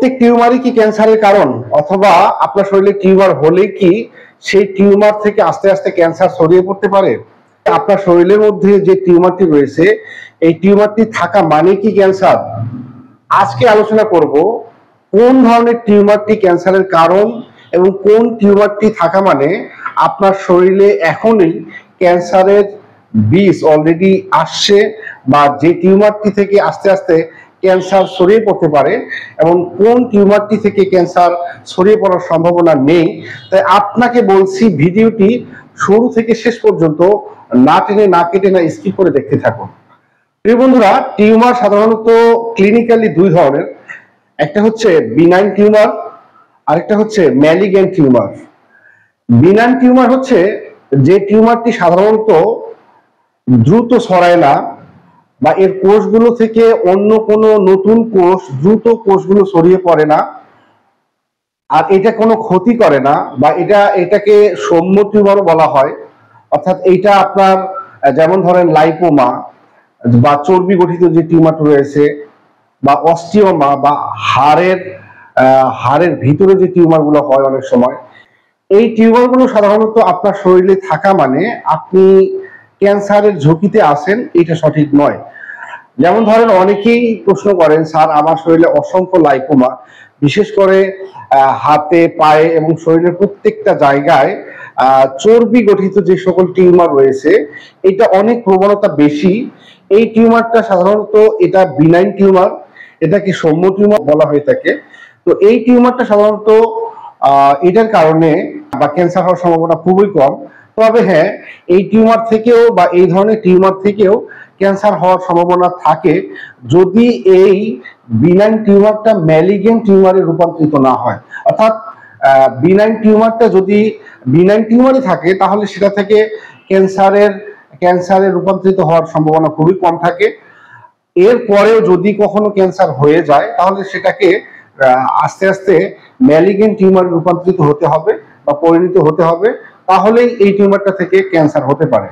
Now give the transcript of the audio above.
প্রত্যেক টিউমারই কি ক্যান্সারের কারণ, অথবা আপনার শরীরে টিউমার হলে কি সেই টিউমার থেকে আস্তে আস্তে ক্যান্সার ছড়িয়ে পড়তে পারে? আপনার শরীরের মধ্যে যে টিউমারটি রয়েছে এই টিউমারটি থাকা মানে কি ক্যান্সার? আজকে আলোচনা করব কোন ধরনের টিউমারটি ক্যান্সারের কারণ এবং কোন টিউমারটি থাকা মানে আপনার শরীরে এখনই ক্যান্সারের বীজ অলরেডি আসছে, বা যে টিউমারটি থেকে আস্তে আস্তে ক্যান্সার ছড়িয়ে পড়তে পারে এবং কোন টিউমারটি থেকে ক্যান্সার ছড়িয়ে পড়ার সম্ভাবনা নেই। তাই আপনাকে বলছি ভিডিওটি শুরু থেকে শেষ পর্যন্ত না টেনে না কেটে না স্কিপ করে দেখতে থাকুন। প্রিয় বন্ধুরা, টিউমার সাধারণত ক্লিনিক্যালি দুই ধরনের, একটা হচ্ছে বিনাইন টিউমার, আরেকটা হচ্ছে ম্যালিগেন্ট টিউমার। বিনাইন টিউমার হচ্ছে যে টিউমারটি সাধারণত দ্রুত ছড়ায় না, বা এর কোষগুলো থেকে অন্য কোনো নতুন কোষ দ্রুত কোষগুলো ছড়িয়ে পড়ে না, আর এটা কোনো ক্ষতি করে না, বা এটাকে সৌম্য টিউমারও বলা হয়। অর্থাৎ এইটা আপনার যেমন ধরেন লাইপোমা বা চর্বি গঠিত যে টিউমার রয়েছে, বা অস্টিওমা বা হাড়ের ভিতরে যে টিউমার গুলো হয় অনেক সময়, এই টিউমার গুলো সাধারণত আপনার শরীরে থাকা মানে আপনি ক্যান্সারের ঝুঁকিতে আছেন, এটা সঠিক নয়। যেমন ধরেন অনেকেই প্রশ্ন করেন, স্যার আমার শরীরে অসংখ্য লাইপোমা, বিশেষ করে হাতে পায়ে এবং শরীরের প্রত্যেকটা জায়গায় চর্বি গঠিত যে সকল টিউমার রয়েছে এটা অনেক প্রবণতা বেশি। এই টিউমারটা সাধারণত এটা বিনাইন টিউমার, এটাকে সৌম্য টিউমার বলা হয়ে থাকে। তো এই টিউমারটা সাধারণত এটার কারণে বা ক্যান্সার হওয়ার সম্ভাবনা খুবই কম। তবে হ্যাঁ, এই টিউমার থেকেও বা এই ধরনের টিউমার থেকেও ক্যান্সার হওয়ার সম্ভাবনা থাকে যদি এই বিনাইন টিউমারটা ম্যালিগেন্ট টিউমারে রূপান্তরিত না হয়। অর্থাৎ বিনাইন টিউমারটা যদি বিনাইন টিউমারই থাকে তাহলে সেটা থেকে ক্যান্সারের রূপান্তরিত হওয়ার সম্ভাবনা খুবই কম থাকে। এরপরেও যদি কখনো ক্যান্সার হয়ে যায় তাহলে সেটাকে আস্তে আস্তে ম্যালিগেন্ট টিউমার রূপান্তরিত হতে হবে বা পরিণত হতে হবে, তাহলেই এই টিউমারটা থেকে ক্যান্সার হতে পারে।